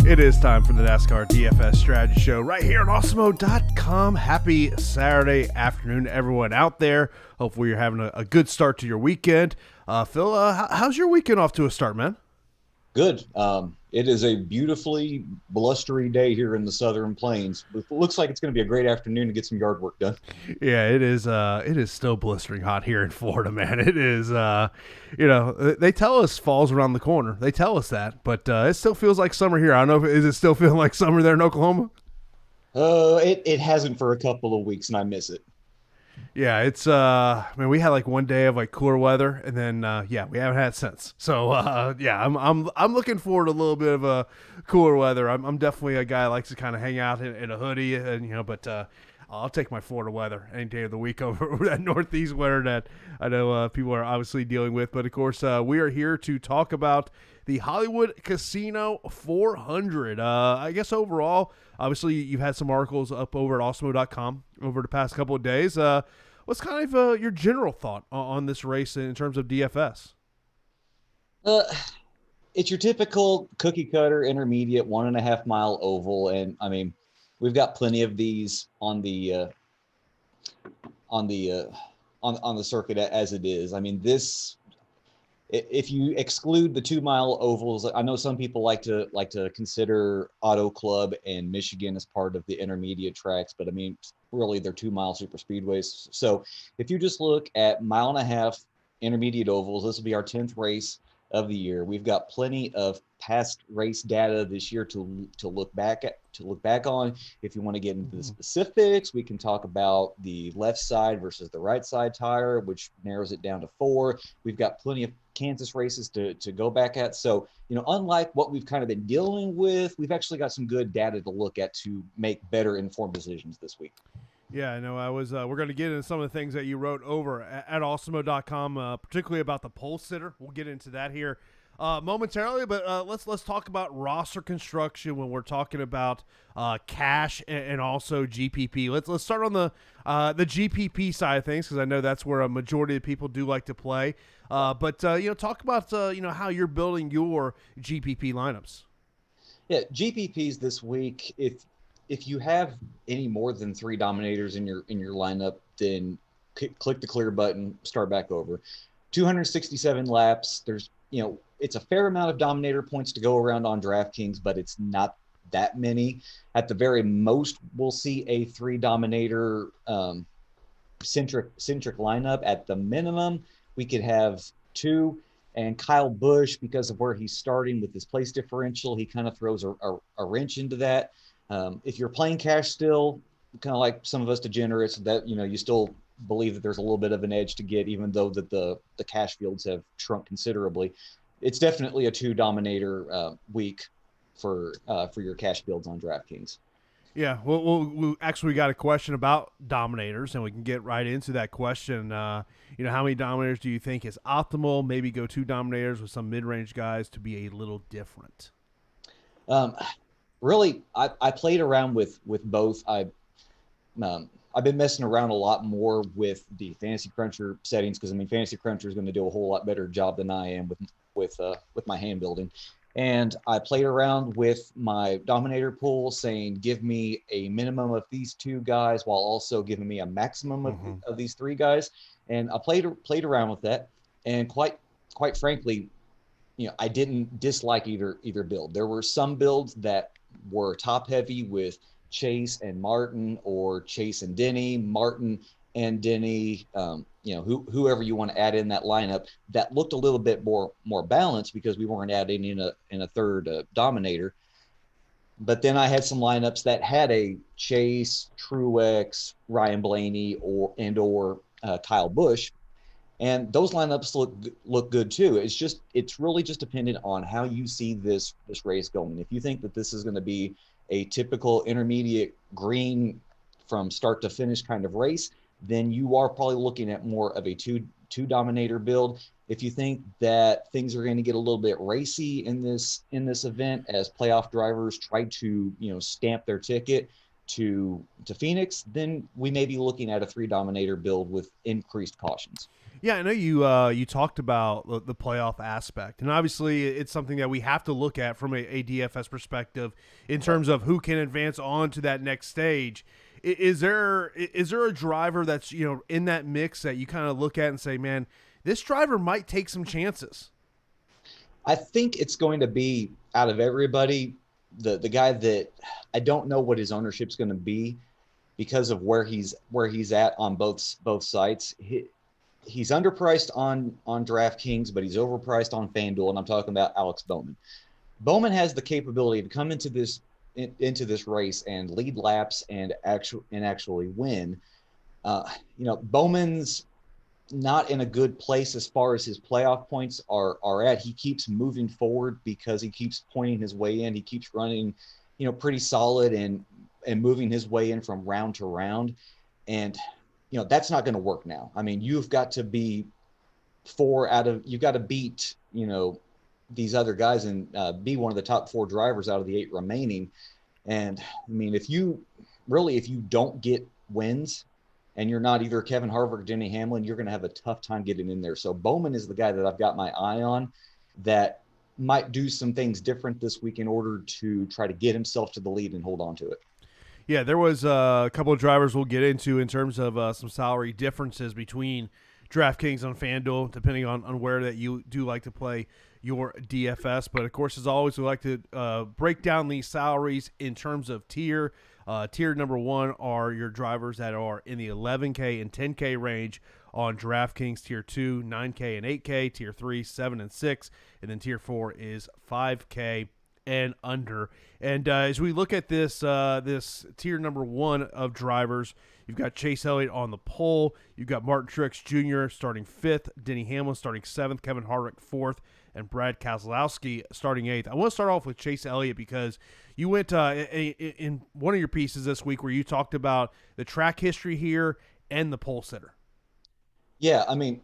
It is time for the Nascar DFS strategy show right here on Awesemo.com. Happy Saturday afternoon, everyone out there. Hopefully you're having a good start to your weekend. Phil, how's your weekend off to a start, man? Good. It is a beautifully blustery day here in the Southern Plains. It looks like it's going to be a great afternoon to get some yard work done. Yeah, it is. It is still blistering hot here in Florida, man. It is. They tell us fall's around the corner. They tell us that, but it still feels like summer here. I don't know. Is it still feeling like summer there in Oklahoma? It hasn't for a couple of weeks, and I miss it. Yeah, it's we had like one day of like cooler weather, and then we haven't had it since. So I'm looking forward to a little bit of a cooler weather. I'm definitely a guy that likes to kind of hang out in a hoodie, and but I'll take my Florida weather any day of the week over that Northeast weather that I know people are obviously dealing with. But of course, we are here to talk about the Hollywood Casino 400. I guess overall, obviously, you've had some articles up over at Awesemo.com over the past couple of days. What's kind of your general thought on this race in terms of DFS? It's your typical cookie cutter intermediate 1.5 mile oval, and I mean, we've got plenty of these on the circuit as it is. I mean, this. If you exclude the 2 mile ovals, I know some people like to consider Auto Club and Michigan as part of the intermediate tracks, but I mean, really they're 2 mile super speedways. So if you just look at 1.5 mile intermediate ovals, this will be our 10th race of the year. We've got plenty of past race data this year to look back on. If you want to get into the specifics, we can talk about the left side versus the right side tire, which narrows it down to 4. We've got plenty of Kansas races to go back at. So, unlike what we've kind of been dealing with, we've actually got some good data to look at to make better informed decisions this week. Yeah, I know. We're going to get into some of the things that you wrote over at Awesemo.com, particularly about the pole sitter. We'll get into that here momentarily, but let's talk about roster construction when we're talking about cash and also GPP. Let's start on the GPP side of things, because I know that's where a majority of people do like to play. But talk about how you're building your GPP lineups. Yeah, GPPs this week. If you have any more than 3 dominators in your lineup, then click the clear button, start back over. 267 laps. There's it's a fair amount of dominator points to go around on DraftKings, but it's not that many. At the very most, we'll see a 3 dominator centric lineup. At the minimum, we could have 2. And Kyle Busch, because of where he's starting with his place differential, he kind of throws a wrench into that. If you're playing cash still, kind of like some of us degenerates, that you still believe that there's a little bit of an edge to get, even though that the cash fields have shrunk considerably. It's definitely a 2 dominator week for your cash builds on DraftKings. Yeah, we actually got a question about dominators, and we can get right into that question. How many dominators do you think is optimal? Maybe go 2 dominators with some mid-range guys to be a little different. Really, I played around with both. I've been messing around a lot more with the Fantasy Cruncher settings, because Fantasy Cruncher is going to do a whole lot better job than I am with my hand building. And I played around with my dominator pool, saying give me a minimum of these 2 guys while also giving me a maximum of these 3 guys. And I played around with that, and quite frankly, I didn't dislike either build. There were some builds that were top heavy with Chase and Martin, or Chase and Denny, Martin and Denny, whoever you want to add in that lineup, that looked a little bit more balanced because we weren't adding in a third dominator. But then I had some lineups that had a Chase, Truex, Ryan Blaney, or Kyle Busch, and those lineups look good too. It's really just dependent on how you see this race going. If you think that this is going to be a typical intermediate green from start to finish kind of race, then you are probably looking at more of a two dominator build. If you think that things are going to get a little bit racy in this event as playoff drivers try to stamp their ticket to Phoenix, then we may be looking at a 3 dominator build with increased cautions. Yeah, I know you talked about the playoff aspect, and obviously it's something that we have to look at from a DFS perspective in terms of who can advance on to that next stage. Is there a driver that's in that mix that you kind of look at and say, man, this driver might take some chances? I think it's going to be out of everybody the guy that I don't know what his ownership's going to be because of where he's at on both sites. He's underpriced on DraftKings, but he's overpriced on FanDuel, and I'm talking about Alex Bowman. Bowman has the capability to come into this race and lead laps and actually win. Bowman's not in a good place as far as his playoff points are at. He keeps moving forward because he keeps pointing his way in. He keeps running, pretty solid and moving his way in from round to round. And that's not going to work now. I mean, you've got to be you've got to beat, these other guys and be one of the top 4 drivers out of the 8 remaining. And I mean, if you don't get wins and you're not either Kevin Harvick or Denny Hamlin, you're going to have a tough time getting in there. So Bowman is the guy that I've got my eye on that might do some things different this week in order to try to get himself to the lead and hold on to it. Yeah, there was a couple of drivers we'll get into in terms of some salary differences between DraftKings and FanDuel, depending on where that you do like to play your DFS. But, of course, as always, we like to break down these salaries in terms of tier. Tier number 1 are your drivers that are in the 11K and 10K range on DraftKings. Tier 2, 9K and 8K. Tier 3, 7 and 6. And then Tier 4 is 5K and under. And as we look at this tier number 1 of drivers, you've got Chase Elliott on the pole. You've got Martin Truex Jr. starting 5th, Denny Hamlin starting 7th, Kevin Harvick 4th, and Brad Keselowski starting 8th. I want to start off with Chase Elliott because you went in one of your pieces this week where you talked about the track history here and the pole sitter. Yeah, I mean,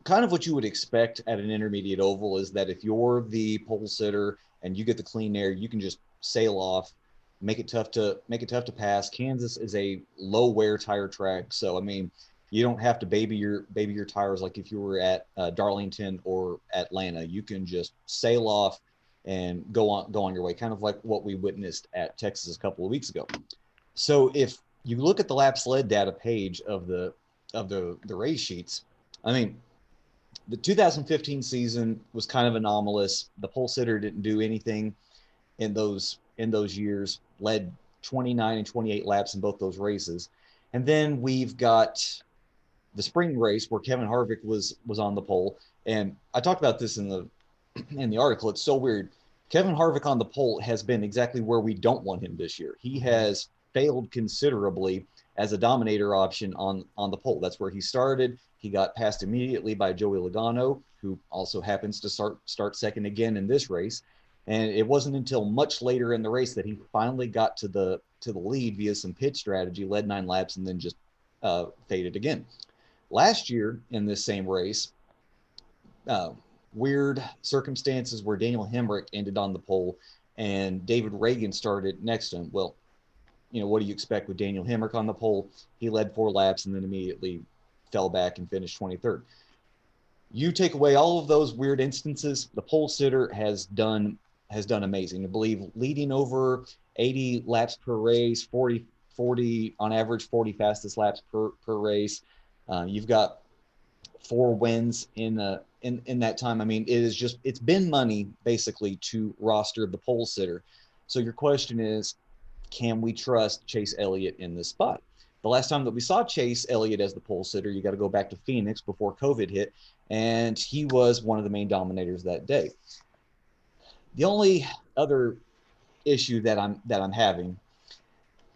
kind of what you would expect at an intermediate oval is that if you're the pole sitter and you get the clean air, you can just sail off, make it tough to pass. Kansas is a low wear tire track, so I mean, you don't have to baby your tires like if you were at Darlington or Atlanta. You can just sail off and go on your way, kind of like what we witnessed at Texas a couple of weeks ago. So if you look at the laps led data page of the race sheets, I mean, the 2015 season was kind of anomalous. The pole sitter didn't do anything in those years, led 29 and 28 laps in both those races. And then we've got the spring race where Kevin Harvick was on the pole. And I talked about this in the article. It's so weird. Kevin Harvick on the pole has been exactly where we don't want him this year. He has failed considerably as a dominator option on the pole. That's where he started. He got passed immediately by Joey Logano, who also happens to start second again in this race. And it wasn't until much later in the race that he finally got to the lead via some pit strategy, led 9 laps, and then just faded again. Last year in this same race, weird circumstances where Daniel Hemrick ended on the pole and David Reagan started next to him. Well, what do you expect with Daniel Hemrick on the pole? He led 4 laps and then immediately fell back and finished 23rd. You take away all of those weird instances, the pole sitter has done amazing. I believe leading over 80 laps per race, 40 on average, 40 fastest laps per race. You've got 4 wins in that time. I mean, it's been money basically to roster the pole sitter. So your question is, can we trust Chase Elliott in this spot? The last time that we saw Chase Elliott as the pole sitter, you got to go back to Phoenix before COVID hit, and he was one of the main dominators that day. The only other issue that I'm having,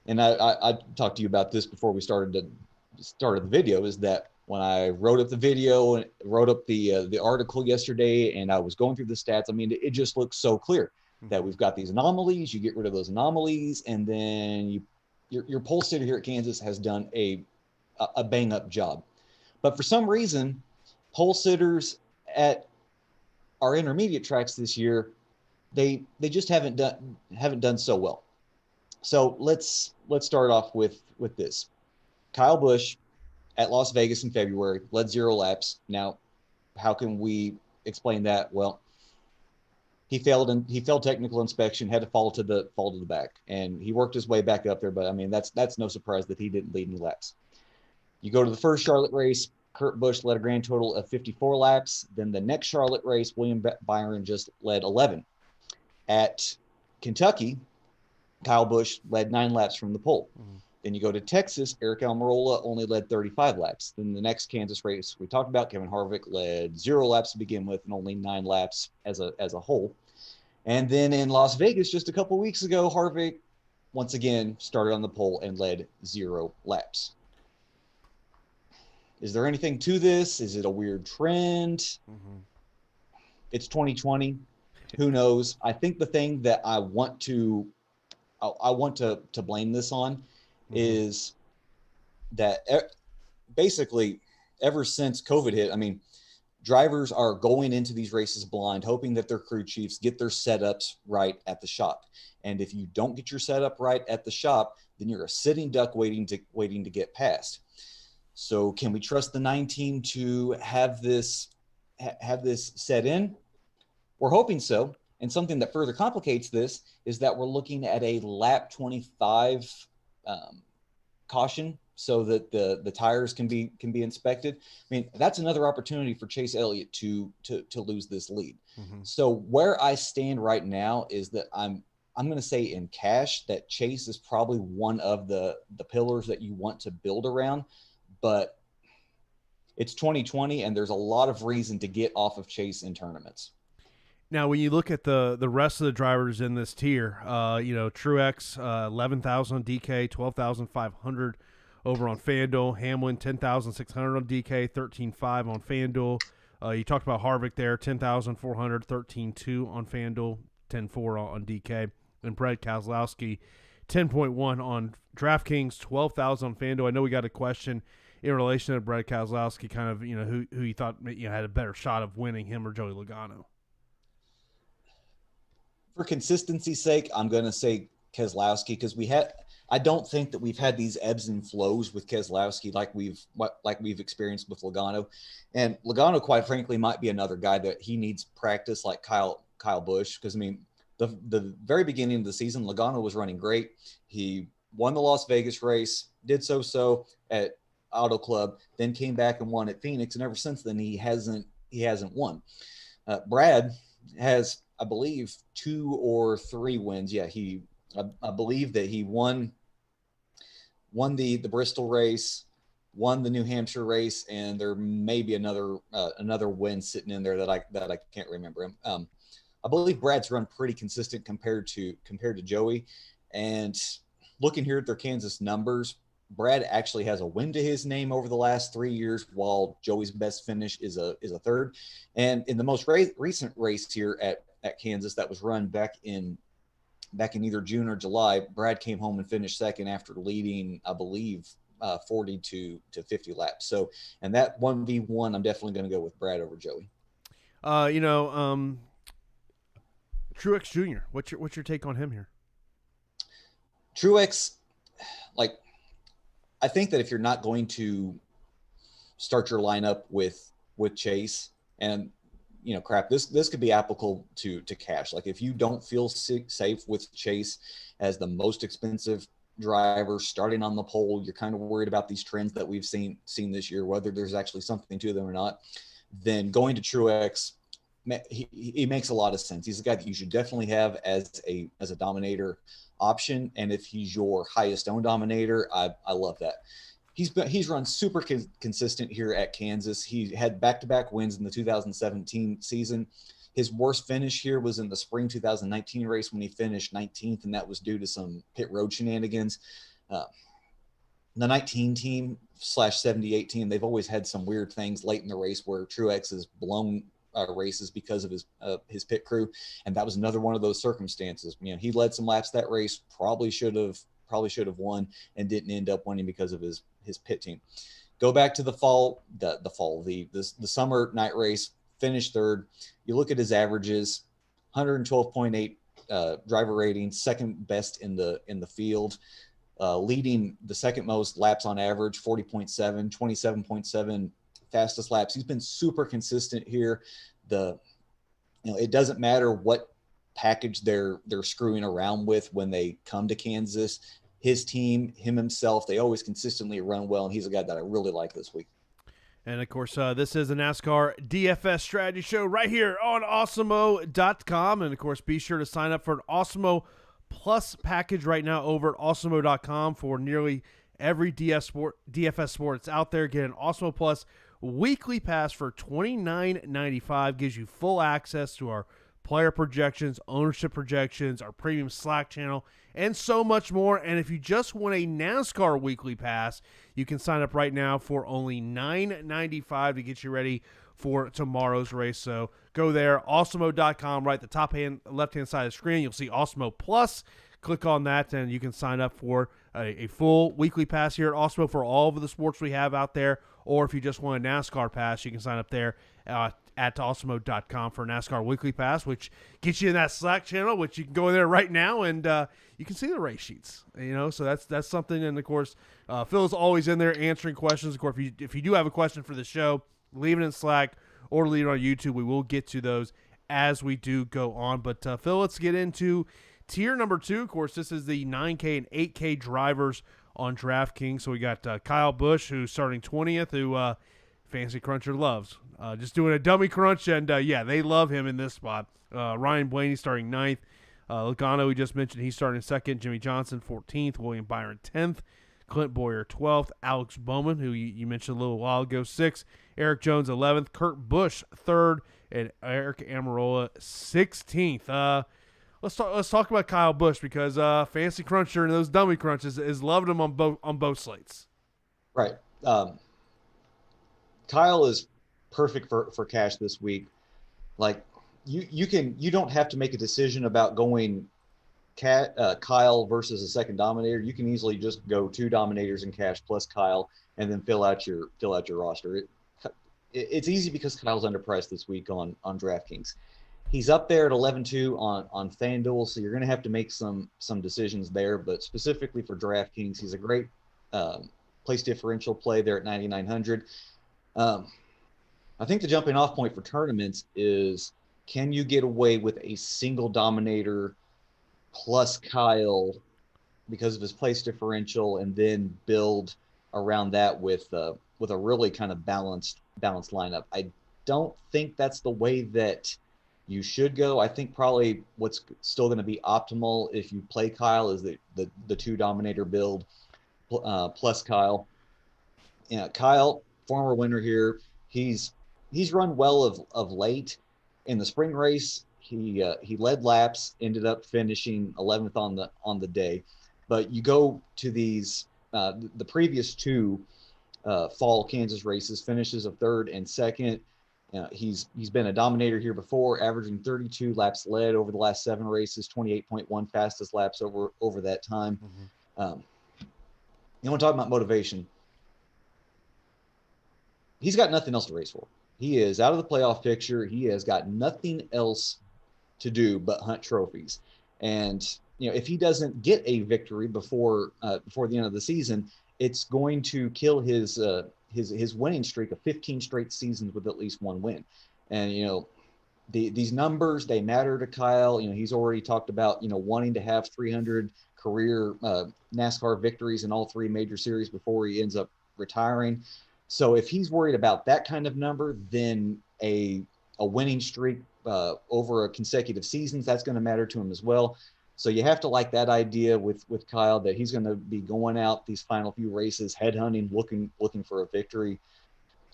and I talked to you about this before we started the video, is that when I wrote up the video and wrote up the article yesterday, and I was going through the stats, I mean, it just looks so clear that we've got these anomalies. You get rid of those anomalies, and then your pole sitter here at Kansas has done a bang up job. But for some reason, pole sitters at our intermediate tracks this year, they just haven't done so well. So let's start off with this. Kyle Busch at Las Vegas in February, led 0 laps. Now, how can we explain that? Well, he failed technical inspection, had to fall to the back, and he worked his way back up there. But I mean, that's no surprise that he didn't lead any laps. You go to the first Charlotte race, Kurt Busch led a grand total of 54 laps. Then the next Charlotte race, William Byron just led 11. At Kentucky, Kyle Busch led 9 laps from the pole. Mm-hmm. Then you go to Texas, Eric Almirola only led 35 laps. Then the next Kansas race we talked about, Kevin Harvick led 0 laps to begin with and only 9 laps as a whole. And then in Las Vegas just a couple weeks ago, Harvick once again started on the pole and led 0 laps. Is there anything to this? Is it a weird trend? Mm-hmm. It's 2020. Who knows? I think the thing that I want to blame this on is that basically ever since COVID hit, I mean, drivers are going into these races blind, hoping that their crew chiefs get their setups right at the shop. And if you don't get your setup right at the shop, then you're a sitting duck waiting to get past. So can we trust the 9 team to have this set in? We're hoping so. And something that further complicates this is that we're looking at a lap 25 caution so that the tires can be inspected. I mean, that's another opportunity for Chase Elliott to lose this lead. Mm-hmm. So where I stand right now is that I'm going to say in cash that Chase is probably one of the pillars that you want to build around, but it's 2020 and there's a lot of reason to get off of Chase in tournaments. Now, when you look at the rest of the drivers in this tier, Truex, 11,000 on DK, 12,500 over on FanDuel. Hamlin, 10,600 on DK, 13,500 on FanDuel. You talked about Harvick there, 10,400, 13,200 on FanDuel, 10,400 on DK. And Brad Keselowski, 10.1 on DraftKings, 12,000 on FanDuel. I know we got a question in relation to Brad Keselowski, kind of, who you thought had a better shot of winning, him or Joey Logano. For consistency's sake, I'm going to say Keselowski because I don't think that we've had these ebbs and flows with Keselowski like we've experienced with Logano. And Logano, quite frankly, might be another guy that he needs practice like Kyle Busch. Because, I mean, the very beginning of the season, Logano was running great. He won the Las Vegas race, did so at Auto Club, then came back and won at Phoenix. And ever since then, he hasn't won. Brad has, I believe, 2 or 3 wins. Yeah, I believe that he won the Bristol race, won the New Hampshire race, and there may be another win sitting in there that I can't remember. I believe Brad's run pretty consistent compared to Joey. And looking here at their Kansas numbers, Brad actually has a win to his name over the last 3 years, while Joey's best finish is a third. And in the most recent race here at Kansas that was run back in either June or July, Brad came home and finished second after leading, I believe, 40 to 50 laps. So, and that 1v1, I'm definitely going to go with Brad over Joey. Truex Jr., what's your take on him here? Truex, I think that if you're not going to start your lineup with Chase, and this could be applicable to cash. Like, if you don't feel safe with Chase as the most expensive driver starting on the pole, you're kind of worried about these trends that we've seen this year, whether there's actually something to them or not, then going to Truex, he makes a lot of sense. He's a guy that you should definitely have as a dominator option. And if he's your highest owned dominator, I love that. He's run super consistent here at Kansas. He had back-to-back wins in the 2017 season. His worst finish here was in the spring 2019 race when he finished 19th, and that was due to some pit road shenanigans. The 19 team / 78 team, they've always had some weird things late in the race where Truex has blown races because of his pit crew, and that was another one of those circumstances. He led some laps that race, probably should have won, and didn't end up winning because of his pit team. Go back to the summer night race, finished third. You look at his averages, 112.8 driver rating, second best in the field. leading the second most laps on average, 40.7, 27.7 fastest laps. He's been super consistent here. It doesn't matter what package they're screwing around with when they come to Kansas. His team, him himself, they always consistently run well, and he's a guy that I really like this week. And, of course, this is a NASCAR DFS strategy show right here on Awesemo.com. And, of course, be sure to sign up for an Awesemo Plus package right now over at Awesemo.com for nearly every DFS sport that's out there. Get an Awesemo Plus weekly pass for $29.95. Gives you full access to our player projections, ownership projections, our premium Slack channel, and so much more. And if you just want a NASCAR weekly pass, you can sign up right now for only $9.95 to get you ready for tomorrow's race. So go there, Awesemo.com, right at the left-hand side of the screen. You'll see Awesemo Plus. Click on that, and you can sign up for a full weekly pass here at Awesemo for all of the sports we have out there. Or if you just want a NASCAR pass, you can sign up there at Awesemo.com for a NASCAR weekly pass, which gets you in that Slack channel, which you can go in there right now, and you can see the race sheets. So that's something. And, of course, Phil's always in there answering questions. Of course, if you do have a question for the show, leave it in Slack or leave it on YouTube. We will get to those as we do go on. But, Phil, let's get into tier number 2. Of course, this is the 9K and 8K drivers on DraftKings. So we got Kyle Busch, who's starting 20th, who Fantasy Cruncher loves. Just doing a dummy crunch, and, they love him in this spot. Ryan Blaney starting 9th. Logano, we just mentioned, he's starting 2nd. Jimmy Johnson, 14th. William Byron, 10th. Clint Boyer, 12th. Alex Bowman, who you mentioned a little while ago, 6th. Eric Jones, 11th. Kurt Busch, 3rd. And Eric Almirola, 16th. Let's talk about Kyle Busch, because Fantasy Cruncher and those dummy crunches is loving him on both slates. Right. Kyle is perfect for cash this week. Like you don't have to make a decision about going Kyle versus a second dominator. You can easily just go 2 dominators in cash plus Kyle, and then fill out your roster. It's easy because Kyle's underpriced this week on DraftKings. He's up there at 11-2 on FanDuel, so you're going to have to make some decisions there. But specifically for DraftKings, he's a great place differential play there at 9,900. I think the jumping off point for tournaments is, can you get away with a single dominator plus Kyle because of his place differential, and then build around that with a really kind of balanced lineup? I don't think that's the way that you should go. I think probably what's still going to be optimal if you play Kyle is the 2 dominator build plus Kyle. Yeah, Kyle, former winner here. He's run well of late. In the spring race, he led laps, ended up finishing 11th on the day. But you go to these the previous 2 fall Kansas races, finishes of 3rd and 2nd. He's been a dominator here before, averaging 32 laps led over the last 7 races, 28.1 fastest laps over that time. Mm-hmm. You want to talk about motivation? He's got nothing else to race for. He is out of the playoff picture. He has got nothing else to do but hunt trophies. And if he doesn't get a victory before the end of the season, it's going to kill his winning streak of 15 straight seasons with at least 1 win. And these numbers, they matter to Kyle. He's already talked about wanting to have 300 career NASCAR victories in all 3 major series before he ends up retiring. So if he's worried about that kind of number, then a winning streak over a consecutive seasons, that's going to matter to him as well. So you have to like that idea with Kyle, that he's going to be going out these final few races, headhunting, looking for a victory.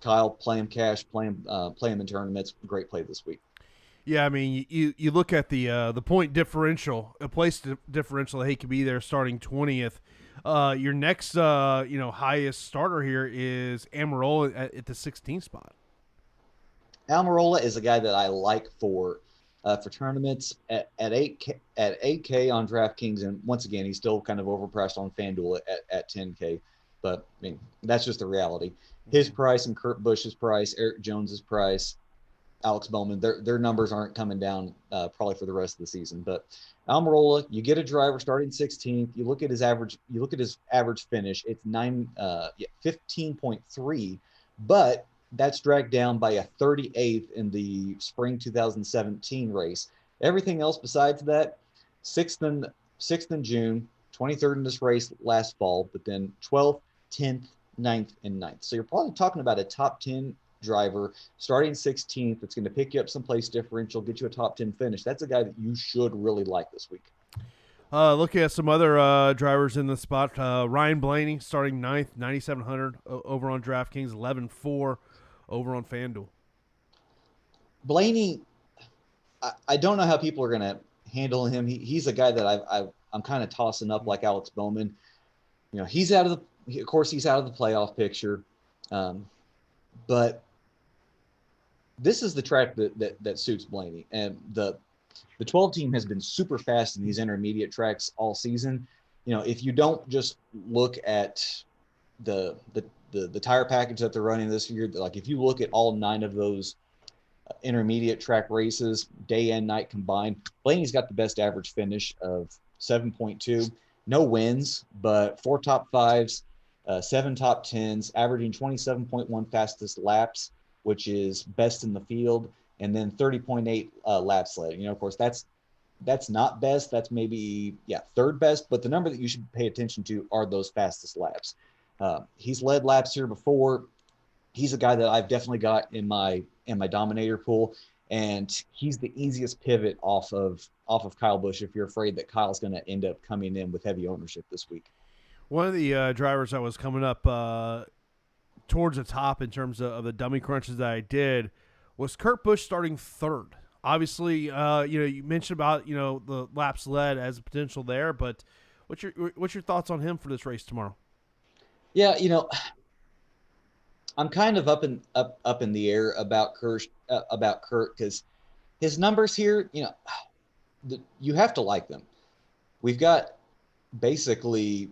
Kyle, play him cash, play him in tournaments. Great play this week. Yeah, I mean, you look at the point differential, a place differential that he could be there starting 20th. Your next highest starter here is Almirola at the 16th spot. Almirola is a guy that I like for tournaments at 8K on DraftKings, and once again, he's still kind of overpriced on FanDuel at 10K. But I mean, that's just the reality. His price and Kurt Busch's price, Eric Jones's price, Alex Bowman. Their numbers aren't coming down probably for the rest of the season. But Almirola, you get a driver starting 16th. You look at his average. You look at his average finish. It's 15.3, but that's dragged down by a 38th in the spring 2017 race. Everything else besides that, sixth in June, 23rd in this race last fall, but then 12th, 10th, 9th, and 9th. So you're probably talking about a top 10 driver starting 16th. That's going to pick you up some place differential, get you a top 10 finish. That's a guy that you should really like this week. Looking at some other drivers in the spot, Ryan Blaney starting 9th, 9,700 over on DraftKings, 11.4 over on FanDuel. Blaney, I don't know how people are going to handle him. He's a guy that I'm kind of tossing up like Alex Bowman. You know, he's out of the playoff picture, but this is the track that suits Blaney. And the 12 team has been super fast in these intermediate tracks all season. You know, if you don't just look at the tire package that they're running this year, like if you look at all 9 of those intermediate track races, day and night combined, Blaney's got the best average finish of 7.2. No wins, but 4 top 5s, 7 top 10s, averaging 27.1 fastest laps, which is best in the field, and then 30.8 laps led. You know, of course, that's not best. That's maybe third best, but the number that you should pay attention to are those fastest laps. He's led laps here before. He's a guy that I've definitely got in my dominator pool, and he's the easiest pivot off of Kyle Busch if you're afraid that Kyle's going to end up coming in with heavy ownership this week. One of the drivers that was coming up towards the top in terms of the dummy crunches that I did was Kurt Busch starting 3rd. Obviously, you mentioned about the laps led as a potential there, but what's your thoughts on him for this race tomorrow? Yeah, I'm kind of up in the air about Kurt because his numbers here, you have to like them. We've got basically,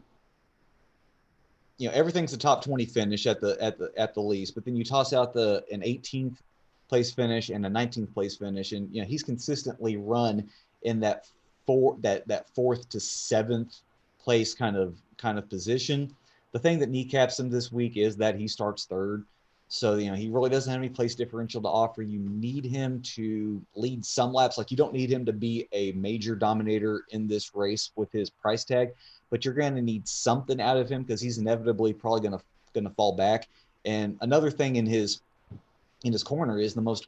everything's a top 20 finish at the least, but then you toss out an 18th place finish and a 19th place finish, and he's consistently run in that 4th to 7th place kind of position. The thing that kneecaps him this week is that he starts 3rd. So, he really doesn't have any place differential to offer. You need him to lead some laps. Like, you don't need him to be a major dominator in this race with his price tag, but you're going to need something out of him because he's inevitably probably going to fall back. And another thing in his corner is the most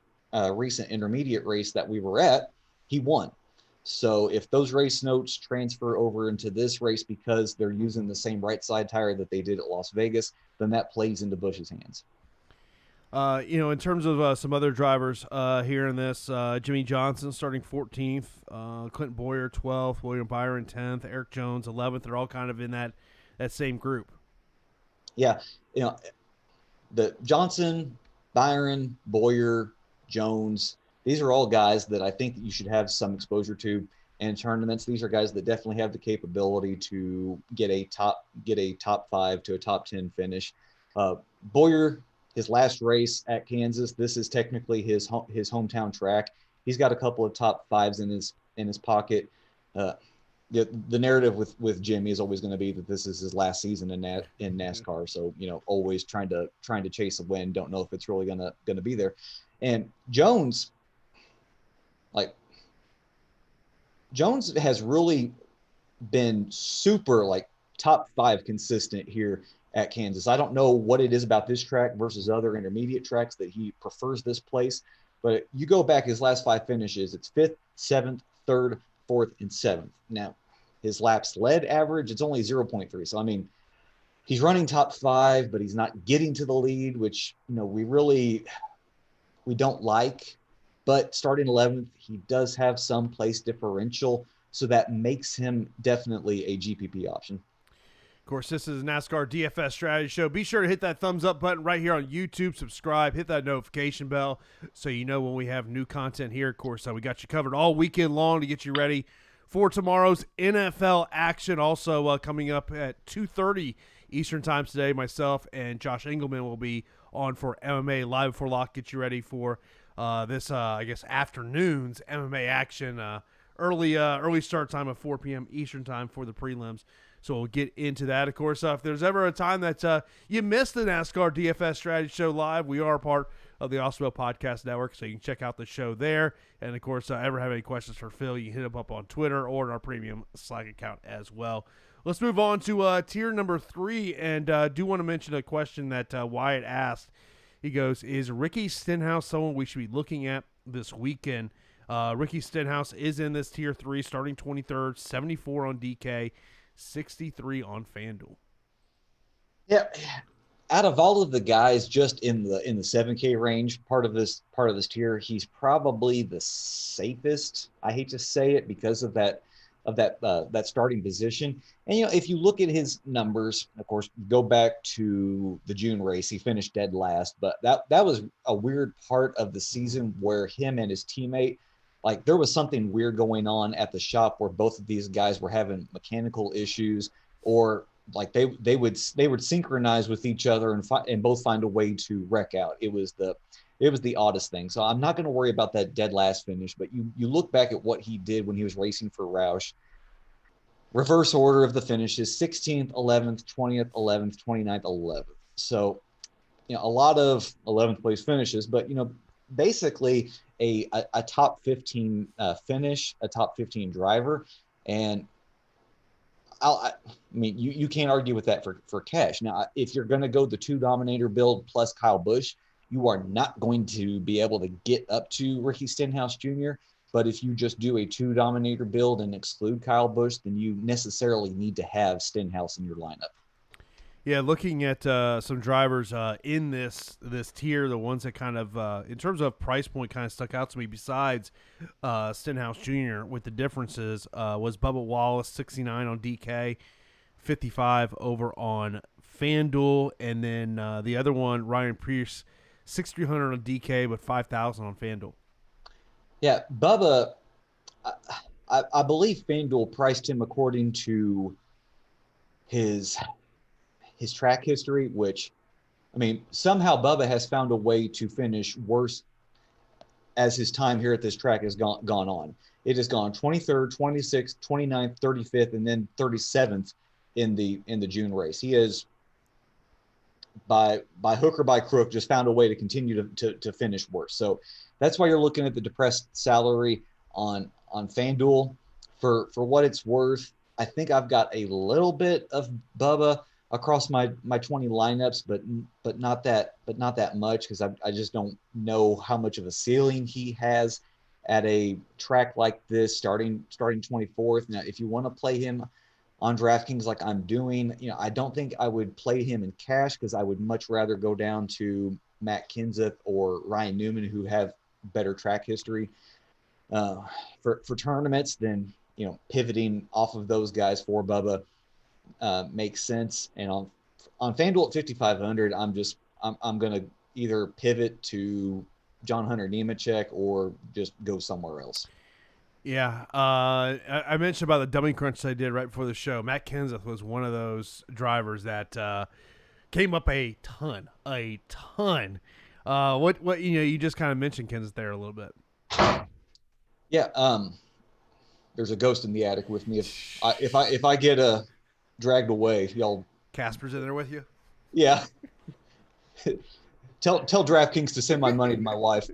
recent intermediate race that we were at, he won. So if those race notes transfer over into this race because they're using the same right side tire that they did at Las Vegas, then that plays into Busch's hands. In terms of some other drivers here in this, Jimmy Johnson starting 14th, Clinton Boyer 12th, William Byron 10th, Eric Jones 11th. They're all kind of in that same group. Yeah, the Johnson, Byron, Boyer, Jones, these are all guys that I think that you should have some exposure to in tournaments. These are guys that definitely have the capability to get a top 5 to a top 10 finish. Boyer, his last race at Kansas, this is technically his hometown track. He's got a couple of top 5s in his pocket. The narrative with Jimmy is always going to be that this is his last season in NASCAR. So, always trying to chase a win. Don't know if it's really going to be there. And Jones has really been super top 5 consistent here at Kansas. I don't know what it is about this track versus other intermediate tracks that he prefers this place, but you go back his last 5 finishes, it's 5th, 7th, 3rd, 4th, and 7th. Now, his laps led average, it's only 0.3. So, he's running top 5, but he's not getting to the lead, which, we don't like. But starting 11th, he does have some place differential, so that makes him definitely a GPP option. Of course, this is a NASCAR DFS Strategy Show. Be sure to hit that thumbs up button right here on YouTube. Subscribe. Hit that notification bell so you know when we have new content here. Of course, we got you covered all weekend long to get you ready for tomorrow's NFL action. Also coming up at 2:30 Eastern Time today, myself and Josh Engelman will be on for MMA Live Before Lock. Get you ready for this I guess afternoon's MMA action. Early start time of 4 p.m. Eastern time for the prelims. So we'll get into that. Of course, if there's ever a time that you missed the NASCAR DFS Strategy Show live, we are part of the Awesemo Podcast Network, so you can check out the show there. And, of course, ever have any questions for Phil, you can hit him up on Twitter or in our premium Slack account as well. Let's move on to tier number 3, and do want to mention a question that Wyatt asked. He goes, is Ricky Stenhouse someone we should be looking at this weekend? Ricky Stenhouse is in this tier 3, starting 23rd, 74 on DK, 63 on FanDuel. Yeah, out of all of the guys just in the 7K range, part of this tier, he's probably the safest. I hate to say it because of that starting position. And if you look at his numbers, of course, go back to the June race, he finished dead last. But that was a weird part of the season where him and his teammate, like there was something weird going on at the shop where both of these guys were having mechanical issues, or like they would synchronize with each other and both find a way to wreck out. It was the oddest thing. So I'm not going to worry about that dead last finish, but you look back at what he did when he was racing for Roush. Reverse order of the finishes: 16th, 11th, 20th, 11th, 29th, 11th. So, a lot of 11th place finishes, but basically a top 15 finish, a top 15 driver, and I mean, you can't argue with that for cash. Now, if you're going to go the 2 dominator build plus Kyle Busch, you are not going to be able to get up to Ricky Stenhouse Jr. But if you just do a 2 dominator build and exclude Kyle Busch, then you necessarily need to have Stenhouse in your lineup. Yeah, looking at some drivers in this tier, the ones that kind of, in terms of price point, kind of stuck out to me besides Stenhouse Jr. with the differences was Bubba Wallace, 69 on DK, 55 over on FanDuel, and then the other one, Ryan Pierce, 6,300 on DK, but 5,000 on FanDuel. Yeah, Bubba, I believe FanDuel priced him according to his track history, which, I mean, somehow Bubba has found a way to finish worse as his time here at this track has gone on. It has gone 23rd, 26th, 29th, 35th, and then 37th in the June race. He has, by hook or by crook, just found a way to continue to finish worse. So that's why you're looking at the depressed salary on FanDuel. For what it's worth, I think I've got a little bit of Bubba across my 20 lineups, but not that much, because I just don't know how much of a ceiling he has at a track like this, starting 24th. Now, if you want to play him on DraftKings like I'm doing, I don't think I would play him in cash, because I would much rather go down to Matt Kenseth or Ryan Newman, who have better track history for tournaments. Then pivoting off of those guys for Bubba makes sense. And on FanDuel at 5,500, I'm gonna either pivot to John Hunter Nemechek or just go somewhere else. Yeah, I mentioned about the dummy crunch I did right before the show. Matt Kenseth was one of those drivers that came up a ton. What you just kind of mentioned Kenseth there a little bit. Yeah, there's a ghost in the attic with me. If I get dragged away, y'all. Casper's in there with you? Yeah. Tell DraftKings to send my money to my wife.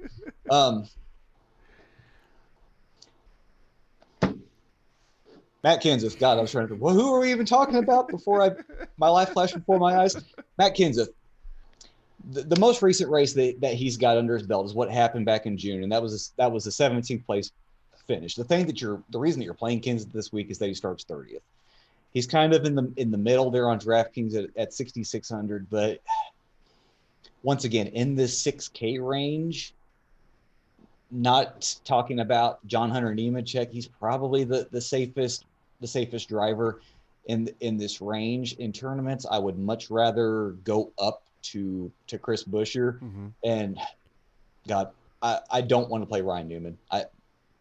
Matt Kenseth. God, I was trying to think, well, who are we even talking about before my life flashed before my eyes? Matt Kenseth. The most recent race that he's got under his belt is what happened back in June, and that was a 17th place finish. The reason that you're playing Kenseth this week is that he starts 30th. He's kind of in the middle there on DraftKings at 6,600, but once again, in this 6K range, not talking about John Hunter Nemechek, he's probably the safest driver in this range. In tournaments, I would much rather go up to Chris Buescher. Mm-hmm. And God, I don't want to play Ryan Newman.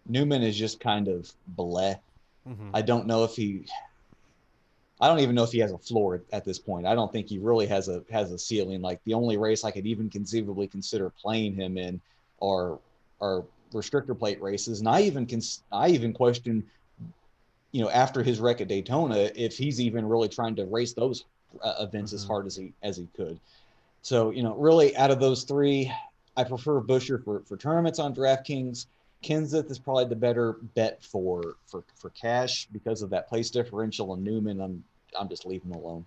Newman is just kind of bleh. Mm-hmm. I don't even know if he has a floor at this point. I don't think he really has a ceiling. Like, the only race I could even conceivably consider playing him in are restrictor plate races, and I even question, after his wreck at Daytona, if he's even really trying to race those events as hard as he could. So, really out of those three, I prefer Buescher for tournaments on DraftKings. Kenseth is probably the better bet for cash because of that place differential, and Newman, I'm just leaving him alone.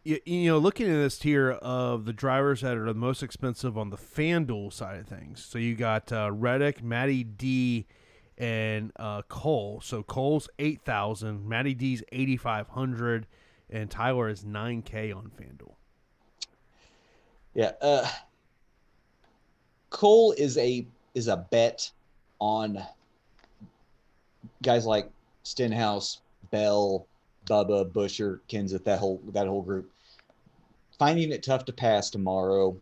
Looking at this tier of the drivers that are the most expensive on the FanDuel side of things. So you got Reddick, Matty D, and Cole. So Cole's $8,000, Matty D's $8,500, and Tyler is $9K on FanDuel. Yeah, Cole is a bet on guys like Stenhouse, Bell, Bubba, Buescher, Kenseth, that whole group, finding it tough to pass tomorrow,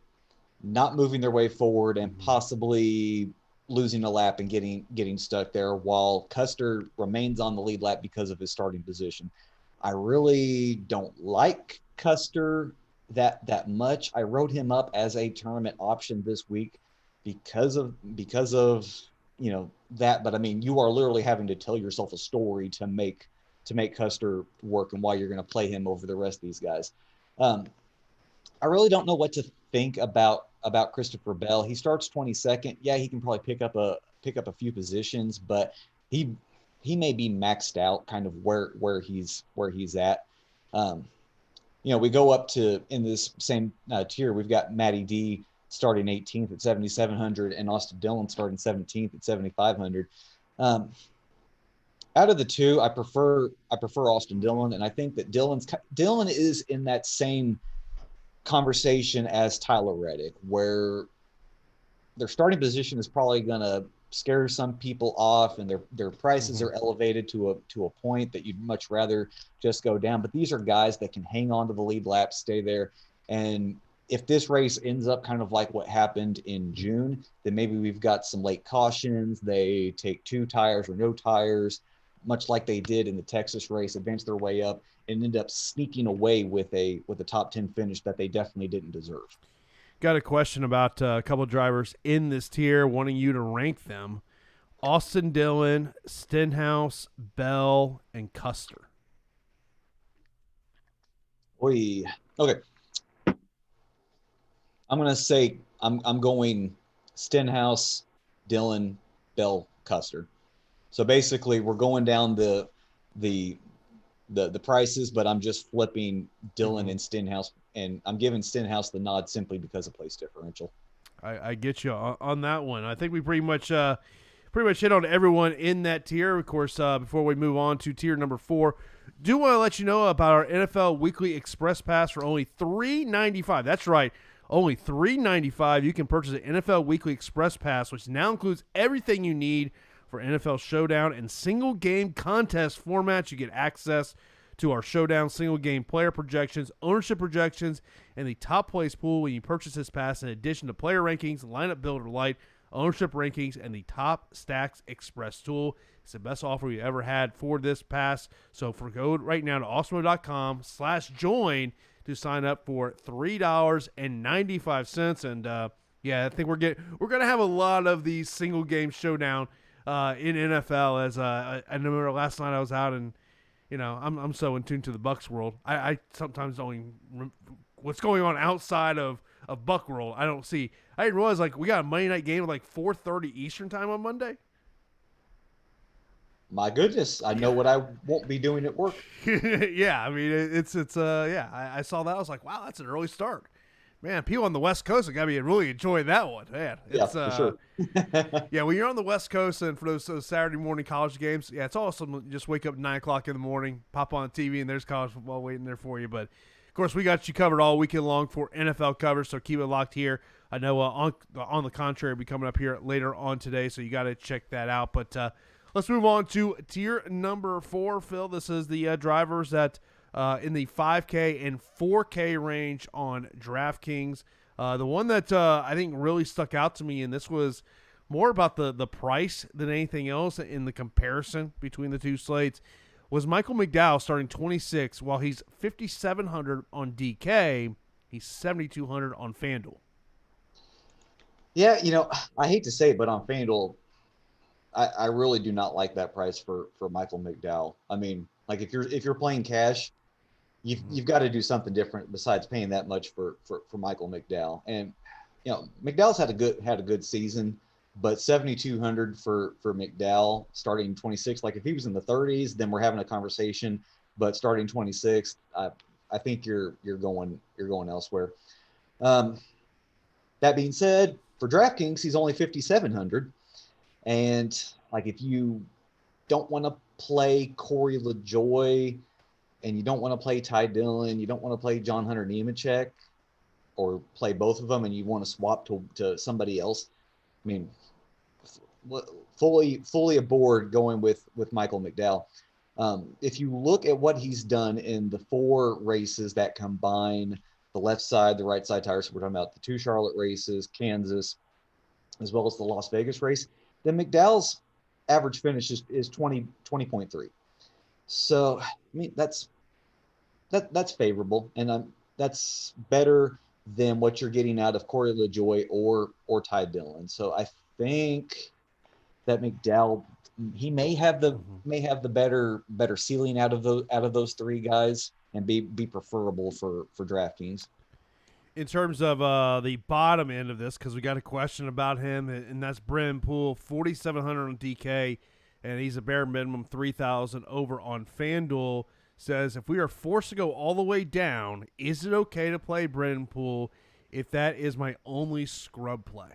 not moving their way forward, and possibly losing a lap and getting stuck there, while Custer remains on the lead lap because of his starting position. I really don't like Custer that much. I wrote him up as a tournament option this week because of that. But I mean, you are literally having to tell yourself a story to make Custer work, and why you're going to play him over the rest of these guys. I really don't know what to think about Christopher Bell. He starts 22nd. Yeah, he can probably pick up a few positions, but he may be maxed out kind of where he's at. We go up to, in this same tier, we've got Matty D starting 18th at 7,700 and Austin Dillon starting 17th at 7,500. Out of the two, I prefer Austin Dillon, and I think that Dillon is in that same conversation as Tyler Reddick, where their starting position is probably going to scare some people off, and their prices are elevated to a point that you'd much rather just go down. But these are guys that can hang on to the lead lap, stay there, and if this race ends up kind of like what happened in June, then maybe we've got some late cautions. They take 2 tires or no tires, much like they did in the Texas race, advance their way up and end up sneaking away with a top 10 finish that they definitely didn't deserve. Got a question about a couple of drivers in this tier, wanting you to rank them. Austin Dillon, Stenhouse, Bell, and Custer. Okay. I'm going to say I'm going Stenhouse, Dillon, Bell, Custer. So basically, we're going down the prices, but I'm just flipping Dillon and Stenhouse, and I'm giving Stenhouse the nod simply because of place differential. I get you on that one. I think we pretty much hit on everyone in that tier. Of course, before we move on to tier number 4, do want to let you know about our NFL Weekly Express Pass for only $3.95. That's right, only $3.95. You can purchase an NFL Weekly Express Pass, which now includes everything you need for NFL Showdown and single game contest formats. You get access to our Showdown single game player projections, ownership projections, and the top place pool when you purchase this pass, in addition to player rankings, lineup builder light, ownership rankings, and the Top Stacks Express tool. It's the best offer we ever had for this pass. So go right now to awesemo.com/join to sign up for $3.95. And I think we're gonna have a lot of these single game Showdown in NFL. As I remember last night I was out, and I'm so in tune to the Bucks world. I sometimes don't even what's going on outside of Buck world. I didn't realize we got a Monday night game at 4:30 Eastern time on Monday. My goodness, I know what I won't be doing at work. Yeah, I mean it's I saw that. I was like, wow, that's an early start. Man, people on the West Coast are going to be really enjoying that one. Man, it's, for sure. Yeah, when you're on the West Coast and for those Saturday morning college games, it's awesome to just wake up at 9 o'clock in the morning, pop on TV, and there's college football waiting there for you. But, of course, we got you covered all weekend long for NFL coverage, so keep it locked here. I know on the contrary, will be coming up here later on today, so you got to check that out. But let's move on to tier number 4, Phil. This is the drivers that in the 5K and 4K range on DraftKings. The one that I think really stuck out to me, and this was more about the price than anything else in the comparison between the two slates, was Michael McDowell starting 26, while he's 5,700 on DK. He's 7,200 on FanDuel. Yeah, I hate to say it, but on FanDuel, I really do not like that price for Michael McDowell. I mean, like if you're playing cash, you've got to do something different besides paying that much for Michael McDowell. And McDowell's had a good season, but 7,200 for McDowell starting 26. Like if he was in the 30s, then we're having a conversation. But starting 26, I think you're going elsewhere. Um, that being said, for DraftKings, he's only 5,700. And like if you don't want to play Corey LaJoy and you don't want to play Ty Dillon, you don't want to play John Hunter Nemechek or play both of them and you want to swap to somebody else, I mean, fully aboard going with Michael McDowell. If you look at what he's done in the 4 races that combine the left side, the right side tires, so we're talking about the 2 Charlotte races, Kansas, as well as the Las Vegas race, then McDowell's average finish is 20.3. So, I mean, that's favorable, and that's better than what you're getting out of Corey LaJoy or Ty Dillon. So I think that McDowell, he may have the better ceiling out of those 3 guys and be preferable for DraftKings. In terms of the bottom end of this, because we got a question about him, and that's Brennan Poole, 4,700 on DK, and he's a bare minimum 3,000 over on FanDuel. Says, if we are forced to go all the way down, is it okay to play Brennan Poole if that is my only scrub play?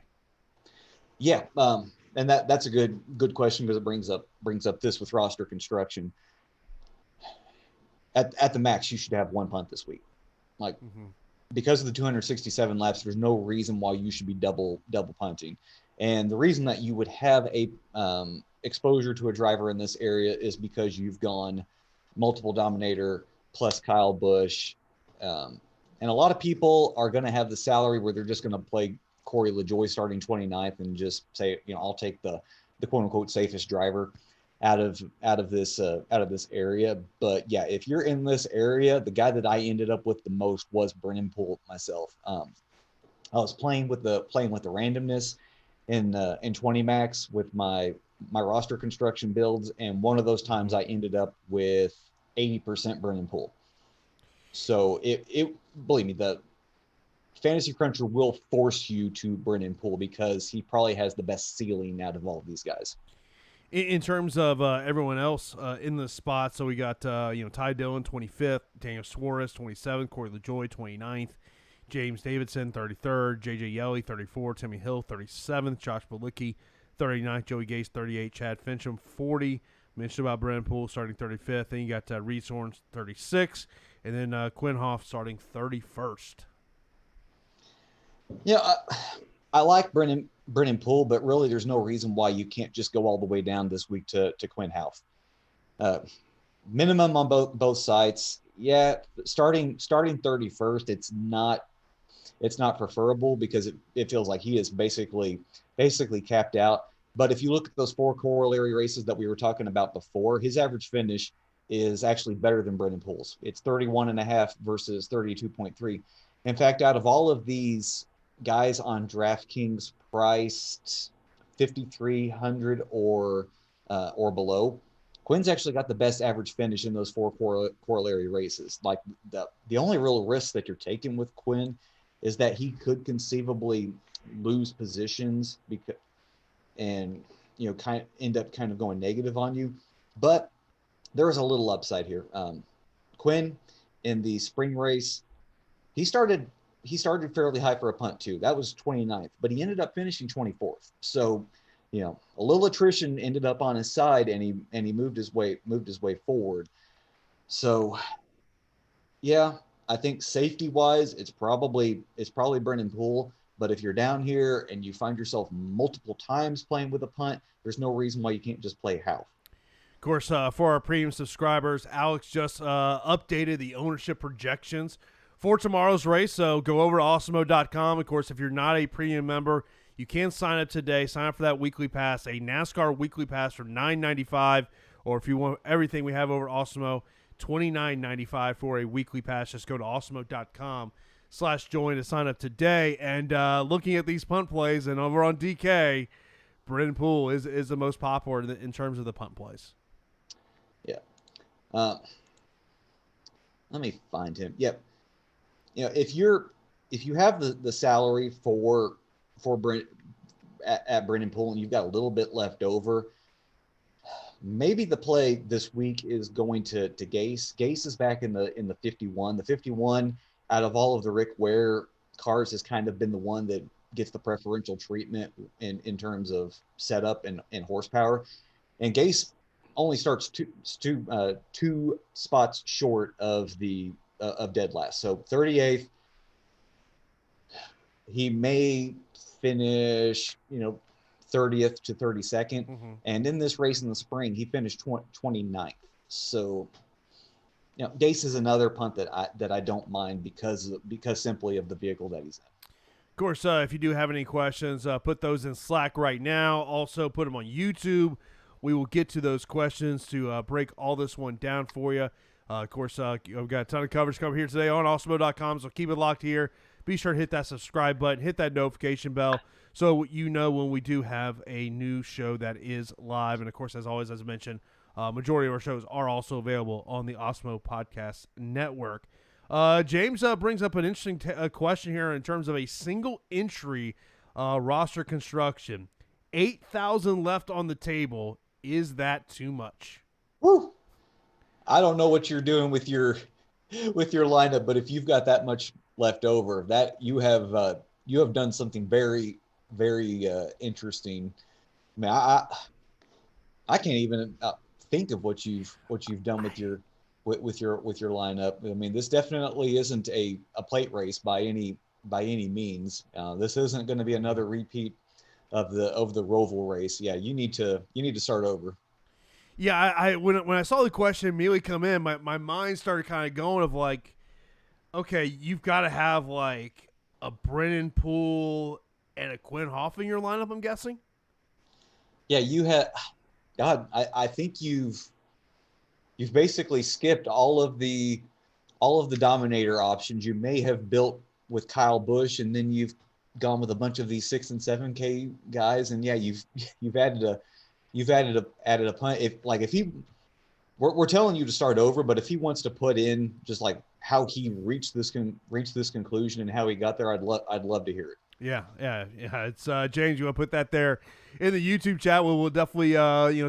Yeah, and that's a good question because it brings up this with roster construction. At the max, you should have 1 punt this week. Like because of the 267 laps, there's no reason why you should be double punting. And the reason that you would have a exposure to a driver in this area is because you've gone multiple dominator plus Kyle Busch. And a lot of people are going to have the salary where they're just going to play Corey LaJoy starting 29th and just say, I'll take the quote unquote safest driver out of this area. But yeah, if you're in this area, the guy that I ended up with the most was Brennan Poole myself. I was playing with the randomness in 20 max with my roster construction builds, and one of those times I ended up with 80% Brennan Poole. So it believe me, the Fantasy Cruncher will force you to Brennan Poole because he probably has the best ceiling out of all of these guys. In terms of everyone else in the spot, so we got Ty Dillon 25th, Daniel Suarez 27th, Corey LaJoy 29th, James Davidson 33rd, JJ Yelly 34th, Timmy Hill 37th, Josh Bilicki 39th, Joey Gase 38th, Chad Fincham 40th. Mentioned about Brennan Poole starting 35th. Then you got Reed Sorns 36th, and then Quinn Hoff starting 31st. Yeah, I like Brennan Poole, but really there's no reason why you can't just go all the way down this week to Quinn Hoff. Minimum on both sites. Yeah, starting 31st, it's not preferable because it feels like he is basically capped out. But if you look at those 4 corollary races that we were talking about before, his average finish is actually better than Brennan Poole's. It's 31.5 versus 32.3. In fact, out of all of these guys on DraftKings priced 5,300 or below, Quinn's actually got the best average finish in those 4 corollary races. Like the only real risk that you're taking with Quinn is that he could conceivably lose positions and end up kind of going negative on you. But there is a little upside here. Quinn in the spring race, he started fairly high for a punt too. That was 29th, but he ended up finishing 24th. So, a little attrition ended up on his side, and he moved his way forward. So, yeah, I think safety wise, it's probably Brennan Poole. But if you're down here and you find yourself multiple times playing with a punt, there's no reason why you can't just play House. Of course, for our premium subscribers, Alex just updated the ownership projections for tomorrow's race. So go over to Awesemo.com. Of course, if you're not a premium member, you can sign up today. Sign up for that weekly pass, a NASCAR weekly pass for $9.95. Or if you want everything we have over Awesemo, $29.95 for a weekly pass. Just go to Awesemo.com. DraftKings.com/join to sign up today. And looking at these punt plays, and over on DK, Brennan Poole is the most popular in terms of the punt plays. Yeah. Let me find him. Yep. If you have the salary for at Brennan Poole and you've got a little bit left over, maybe the play this week is going to Gase. Gase is back in the 51. The 51 out of all of the Rick Ware cars has kind of been the one that gets the preferential treatment in terms of setup and horsepower. And Gase only starts two spots short of dead last. So 38th, he may finish, 30th to 32nd. Mm-hmm. And in this race in the spring, he finished 29th. So, Gase is another punt that I don't mind because simply of the vehicle that he's in. Of course, if you do have any questions, put those in Slack right now. Also, put them on YouTube. We will get to those questions to break all this one down for you. Of course, we've got a ton of coverage coming here today on Awesemo.com, so keep it locked here. Be sure to hit that subscribe button, hit that notification bell, so you know when we do have a new show that is live. And, of course, as always, as I mentioned, majority of our shows are also available on the Awesemo Podcast Network. James brings up an interesting question here in terms of a single entry roster construction. 8,000 left on the table. Is that too much? Woo! I don't know what you're doing with your lineup, but if you've got that much left over, that you have done something very, very interesting. I mean, I can't even think of what you've done with your lineup. I mean, this definitely isn't a plate race by any means. This isn't going to be another repeat of the Roval race. Yeah, you need to start over. Yeah, I when I saw the question immediately come in, my mind started kind of going of like, okay, you've got to have like a Brennan Poole and a Quinn Hoff in your lineup, I'm guessing. Yeah, you have. God, I think you've basically skipped all of the Dominator options you may have built with Kyle Busch, and then you've gone with a bunch of these 6 and 7K guys, and yeah, you've added a punt. We're telling you to start over, but if he wants to put in just like how he reached this conclusion and how he got there, I'd love to hear it. Yeah. It's James. You want to put that there in the YouTube chat? We'll definitely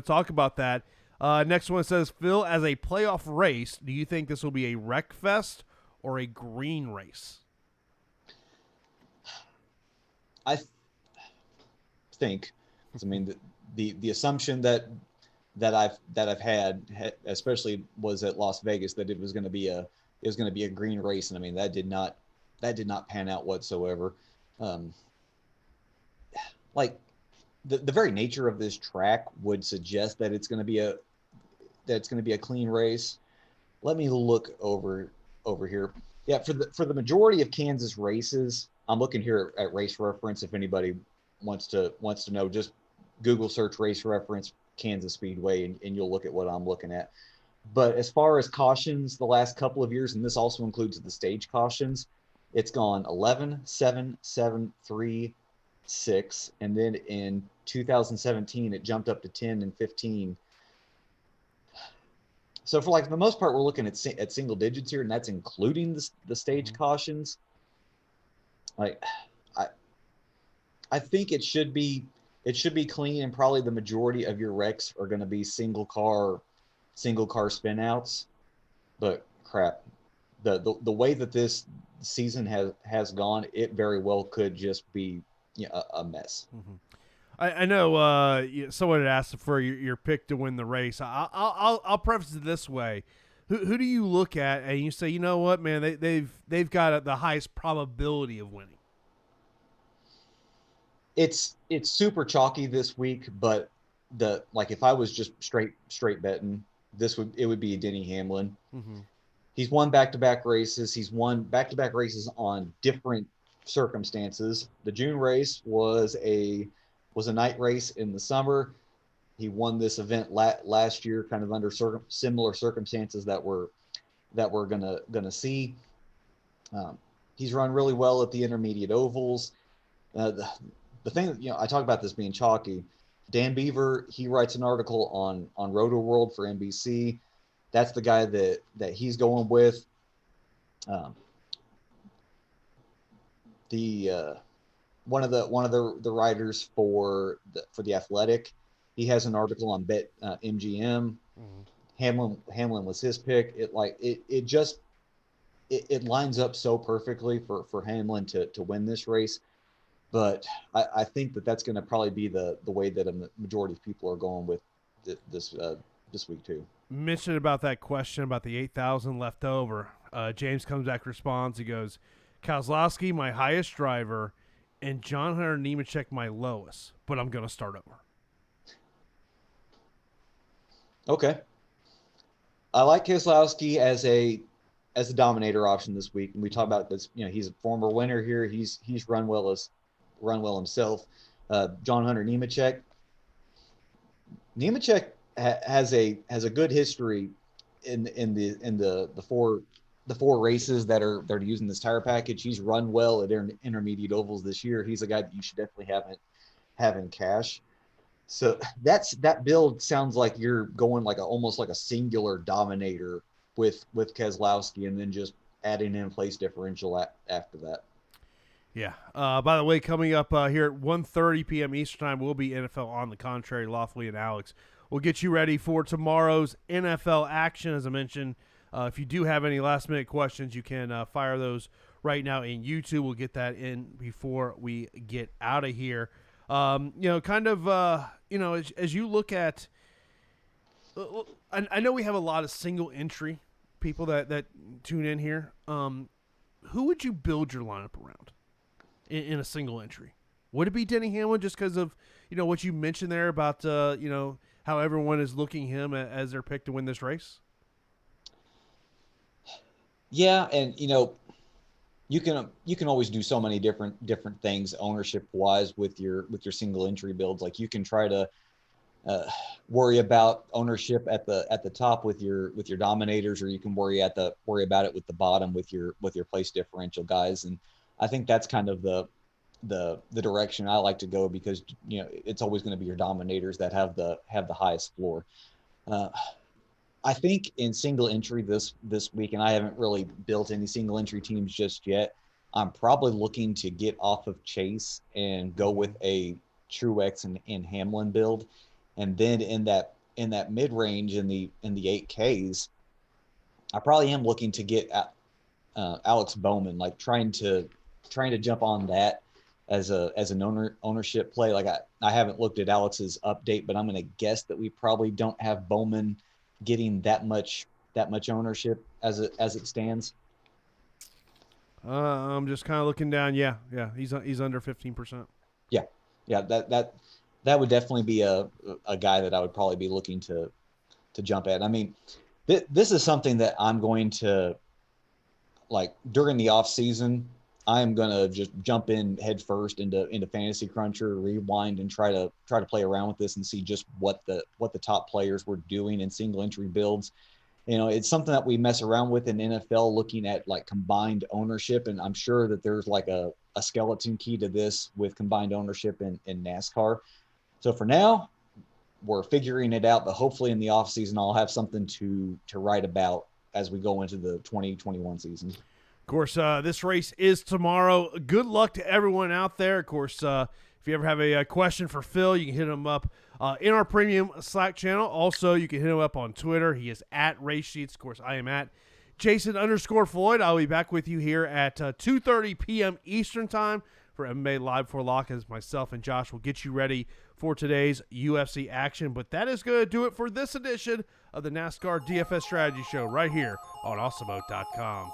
talk about that. Next one says, Phil, as a playoff race, do you think this will be a wreck fest or a green race? I think. I mean, the assumption that I've had, especially was at Las Vegas, that it was going to be a green race, and I mean that did not pan out whatsoever. Like the very nature of this track would suggest that it's going to be a clean race. Let me look over here. Yeah, for the majority of Kansas races, I'm looking here at Race Reference. If anybody wants to know, just Google search Race Reference Kansas Speedway, and you'll look at what I'm looking at. But as far as cautions, the last couple of years, and this also includes the stage cautions, it's gone 11, 7, 7, 3, 6, and then in 2017 it jumped up to 10 and 15. So for like the most part, we're looking at single digits here, and that's including the stage cautions. Like, I think it should be clean, and probably the majority of your wrecks are going to be single car spin outs. But crap, the way that this season has gone, it very well could just be a mess. Mm-hmm. I know someone had asked for your pick to win the race. I'll preface it this way: who do you look at and you say, you know what, man, they've got the highest probability of winning? It's super chalky this week, but if I was just straight betting, it would be Denny Hamlin. Mm-hmm. He's won back-to-back races. He's won back-to-back races on different circumstances. The June race was a night race in the summer. He won this event last year, kind of under similar circumstances that we're gonna see. He's run really well at the intermediate ovals. The thing that, I talk about this being chalky. Dan Beaver, he writes an article on Roto World for NBC. That's the guy that he's going with. One of the writers for the Athletic, he has an article on Bet MGM. Mm-hmm. Hamlin was his pick. It lines up so perfectly for Hamlin to win this race. But I think that's going to probably be the way that a majority of people are going with this week too. Mentioned about that question about the 8,000 left over. James comes back, responds. He goes, Kozlowski, my highest driver, and John Hunter Nemechek, my lowest. But I'm going to start over. Okay. I like Kozlowski as a dominator option this week, and we talk about this. He's a former winner here. He's run well himself. John Hunter Nemechek. Nemechek has a good history in the four races that are using this tire package. He's run well at intermediate ovals this year. He's a guy that you should definitely have in cash. So that build sounds like you're going almost like a singular dominator with Keselowski, and then just adding in place differential after that. Yeah. By the way, coming up here at 1:30 p.m. Eastern Time will be NFL On the Contrary. Lawfully and Alex will get you ready for tomorrow's NFL action. As I mentioned, if you do have any last-minute questions, you can fire those right now in YouTube. We'll get that in before we get out of here. As you look at I know we have a lot of single entry people that tune in here. Who would you build your lineup around in a single entry? Would it be Denny Hamlin just because of what you mentioned there about how everyone is looking him as their pick to win this race? Yeah, and you can always do so many different things ownership wise with your single entry builds. Like you can try to worry about ownership at the top with your dominators, or you can worry about it with the bottom with your place differential guys. And I think that's kind of the direction I like to go, because it's always going to be your dominators that have the highest floor. I think in single entry this week, and I haven't really built any single entry teams just yet, I'm probably looking to get off of Chase and go with a Truex and Hamlin build. And then in that mid range in the 8Ks, I probably am looking to get Alex Bowman, like trying to jump on that as an ownership play. Like I haven't looked at Alex's update, but I'm going to guess that we probably don't have Bowman getting that much ownership as it stands. I'm just kind of looking down. Yeah, he's under 15%. Yeah, that would definitely be a guy that I would probably be looking to jump at. I mean, this is something that I'm going to, like, during the off season, I'm gonna just jump in head first into Fantasy Cruncher, rewind, and try to play around with this and see just what the top players were doing in single entry builds. It's something that we mess around with in NFL, looking at like combined ownership, and I'm sure that there's like a skeleton key to this with combined ownership in NASCAR. So for now, we're figuring it out, but hopefully in the off season I'll have something to write about as we go into the 2021 season. Of course, this race is tomorrow. Good luck to everyone out there. Of course, if you ever have a question for Phil, you can hit him up in our premium Slack channel. Also, you can hit him up on Twitter. He is at Race Sheets. Of course, I am at Jason_Floyd. I'll be back with you here at 2:30 p.m. Eastern Time for MMA Live for Lock, as myself and Josh will get you ready for today's UFC action. But that is going to do it for this edition of the NASCAR DFS Strategy Show right here on Awesemo.com.